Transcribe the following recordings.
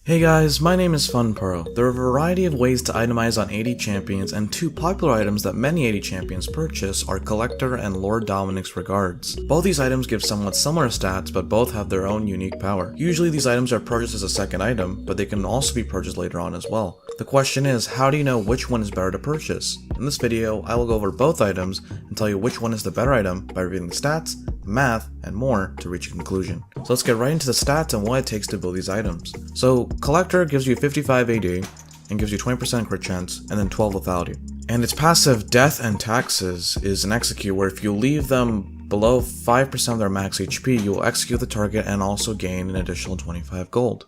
Hey guys, my name is FunPro. There are a variety of ways to itemize on AD champions, and two popular items that many AD champions purchase are Collector and Lord Dominiks Regards. Both these items give somewhat similar stats, but both have their own unique power. Usually these items are purchased as a second item, but they can also be purchased later on as well. The question is, how do you know which one is better to purchase? In this video, I will go over both items and tell you which one is the better item by reviewing the stats, math, and more to reach a conclusion. So let's get right into the stats and what it takes to build these items. So Collector gives you 55 AD and gives you 20% crit chance and then 12 lethality. And its passive Death and Taxes is an execute where if you leave them below 5% of their max HP, you will execute the target and also gain an additional 25 gold.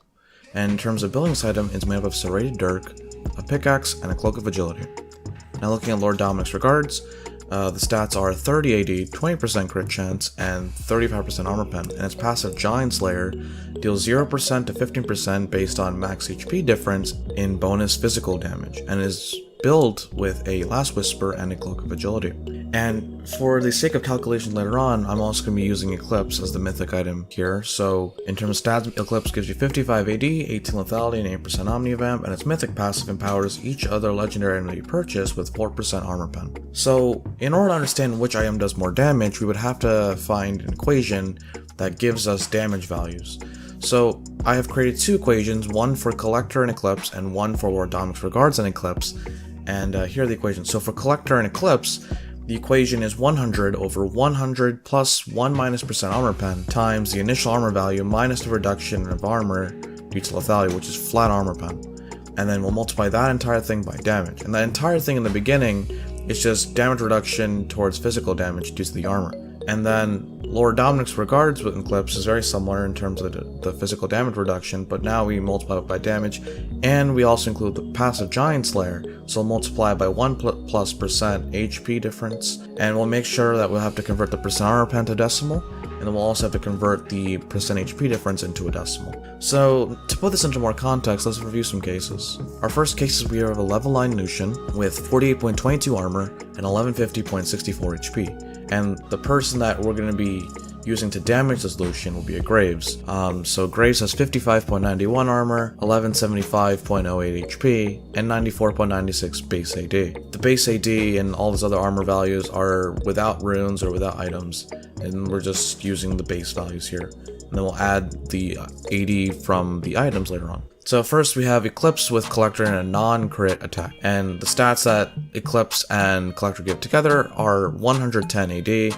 And in terms of building this item, it's made up of Serrated Dirk, a pickaxe, and a Cloak of Agility. Now looking at Lord Dominiks Regards, the stats are 30 AD, 20% crit chance, and 35% armor pen, and its passive Giant Slayer deals 0% to 15% based on max HP difference in bonus physical damage, and is built with a Last Whisper and a Cloak of Agility. And for the sake of calculation later on, I'm also going to be using Eclipse as the mythic item here. So in terms of stats, Eclipse gives you 55 AD, 18 lethality, and 8% Omnivamp, and its mythic passive empowers each other legendary item that you purchase with 4% armor pen. So in order to understand which item does more damage, we would have to find an equation that gives us damage values. So I have created two equations, one for Collector and Eclipse, and one for Lord Dominiks Regards and Eclipse. And here are the equations. So for Collector and Eclipse, the equation is 100 over 100 plus 1 minus percent armor pen times the initial armor value minus the reduction of armor due to lethality, which is flat armor pen. And then we'll multiply that entire thing by damage. And that entire thing in the beginning is just damage reduction towards physical damage due to the armor. And then Lord Dominiks Regards with Eclipse is very similar in terms of the physical damage reduction, but now we multiply it by damage, and we also include the passive Giant Slayer, so we'll multiply by 1% HP difference, and we'll make sure that we'll have to convert the percent armor pen to decimal, and then we'll also have to convert the percent HP difference into a decimal. So to put this into more context, let's review some cases. Our first case is we have a level 9 Lucian with 48.22 armor and 1150.64 HP. And the person that we're going to be using to damage this Lucian will be a Graves. So Graves has 55.91 armor, 1175.08 HP, and 94.96 base AD. The base AD and all these other armor values are without runes or without items, and we're just using the base values here. And then we'll add the AD from the items later on. So first we have Eclipse with Collector and a non-crit attack, and the stats that Eclipse and Collector give together are 110 AD, 30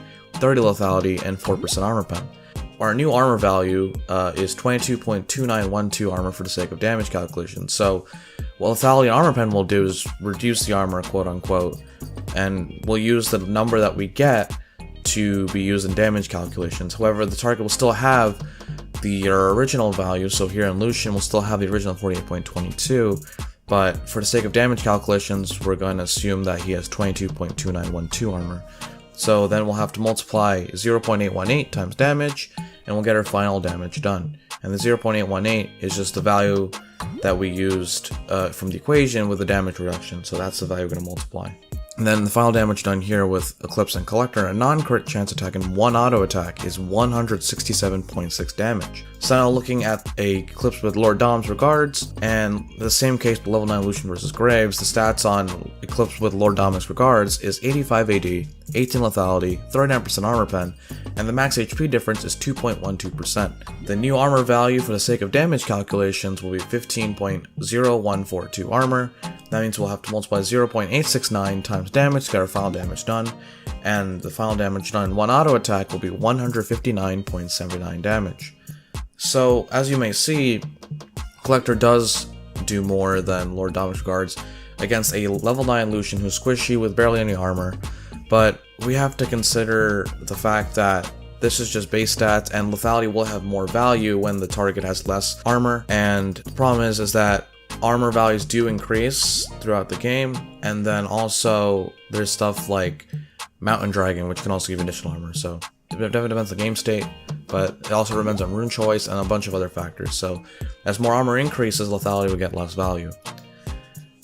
lethality, and 4% armor pen. Our new armor value is 22.2912 armor for the sake of damage calculation. So what lethality and armor pen will do is reduce the armor, quote unquote, and we'll use the number that we get to be used in damage calculations. However, the target will still have the original value, so here in Lucian we'll still have the original 48.22, but for the sake of damage calculations we're going to assume that he has 22.2912 armor. So then we'll have to multiply 0.818 times damage and we'll get our final damage done. And the 0.818 is just the value that we used from the equation with the damage reduction, so that's the value we're going to multiply. And then the final damage done here with Eclipse and Collector, a non-crit chance attack and one auto attack, is 167.6 damage. So now looking at a Eclipse with Lord Dom's Regards, and the same case with level 9 Lucian versus Graves, the stats on Eclipse with Lord Dom's Regards is 85 AD, 18 lethality, 39% armor pen, and the max HP difference is 2.12%. The new armor value for the sake of damage calculations will be 15.0142 armor. That means we'll have to multiply 0.869 times damage to get our final damage done, and the final damage done in one auto attack will be 159.79 damage. So as you may see, Collector does do more than Lord Dominiks Regards against a level 9 Lucian who's squishy with barely any armor, but we have to consider the fact that this is just base stats, and lethality will have more value when the target has less armor, and the problem is that armor values do increase throughout the game, and then also there's stuff like Mountain Dragon, which can also give additional armor, so it definitely depends on the game state, but it also depends on rune choice and a bunch of other factors. So as more armor increases, lethality will get less value.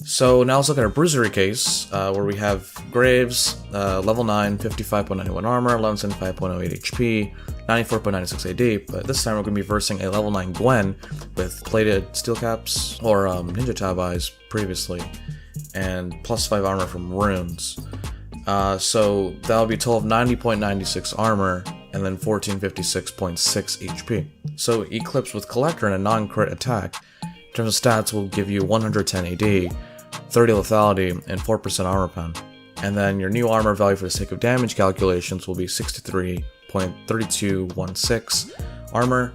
So now let's look at our bruisery case, where we have Graves, level 9, 55.91 armor, 1175.08 HP, 94.96 AD, but this time we're going to be versing a level 9 Gwen with plated steel caps, or ninja tab eyes previously, and plus 5 armor from runes. So that'll be a total of 90.96 armor, and then 1456.6 HP. So Eclipse with Collector and a non-crit attack, in terms of stats, will give you 110 AD, 30 lethality, and 4% armor pen. And then your new armor value for the sake of damage calculations will be 63.3216 armor,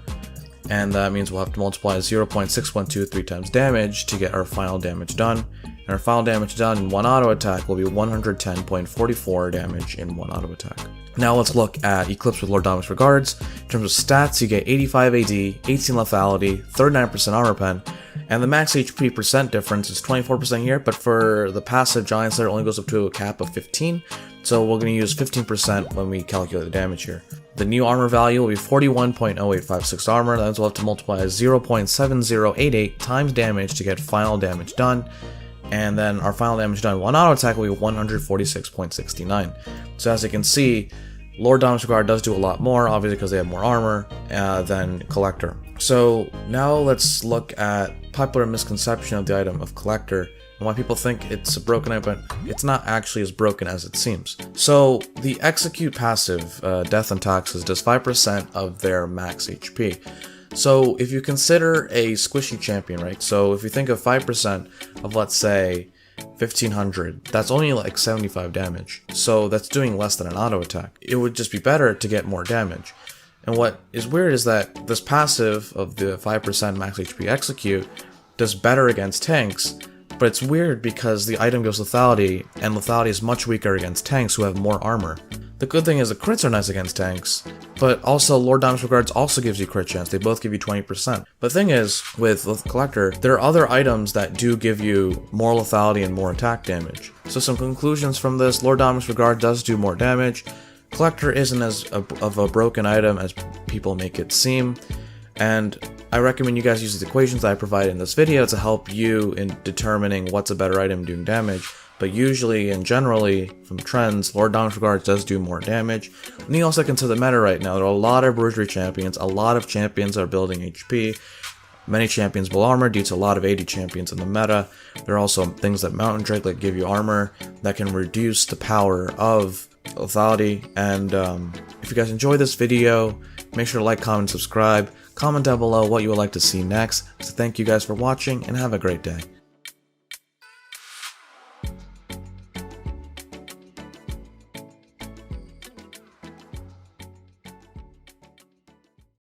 and that means we'll have to multiply 0.6123 times damage to get our final damage done. And our final damage done in one auto attack will be 110.44 damage in one auto attack. Now let's look at Eclipse with Lord Dominiks Regards. In terms of stats, you get 85 AD, 18 lethality, 39% armor pen, and the max HP percent difference is 24% here, but for the passive Giant Slayer it only goes up to a cap of 15, so we're going to use 15% when we calculate the damage here. The new armor value will be 41.0856 armor, that means we'll have to multiply 0.7088 times damage to get final damage done, and then our final damage done in one auto attack will be 146.69. So as you can see, Lord Dominiks Regard does do a lot more, obviously because they have more armor than Collector. So now let's look at popular misconception of the item of Collector and why people think it's a broken item, but it's not actually as broken as it seems. So the Execute passive, Death and Taxes, does 5% of their max HP. So if you consider a squishy champion, right? So if you think of 5% of, let's say, 1500, that's only like 75 damage. So that's doing less than an auto attack. It would just be better to get more damage. And what is weird is that this passive of the 5% max HP Execute does better against tanks, but it's weird because the item gives lethality, and lethality is much weaker against tanks who have more armor. The good thing is the crits are nice against tanks, but also Lord Dominiks Regards also gives you crit chance. They both give you 20%. But the thing is, with Collector, there are other items that do give you more lethality and more attack damage. So some conclusions from this: Lord Dominiks Regards does do more damage. Collector isn't as of a broken item as people make it seem, and I recommend you guys use the equations that I provided in this video to help you in determining what's a better item doing damage. But usually and generally, from trends, Lord Dominiks Regards does do more damage. And you also consider the meta right now. There are a lot of bruisery champions, a lot of champions are building HP, many champions build armor due to a lot of AD champions in the meta. There are also things that Mountain Drake that give you armor that can reduce the power of lethality. And if you guys enjoyed this video, make sure to like, comment, subscribe. Comment down below what you would like to see next. So thank you guys for watching and have a great day.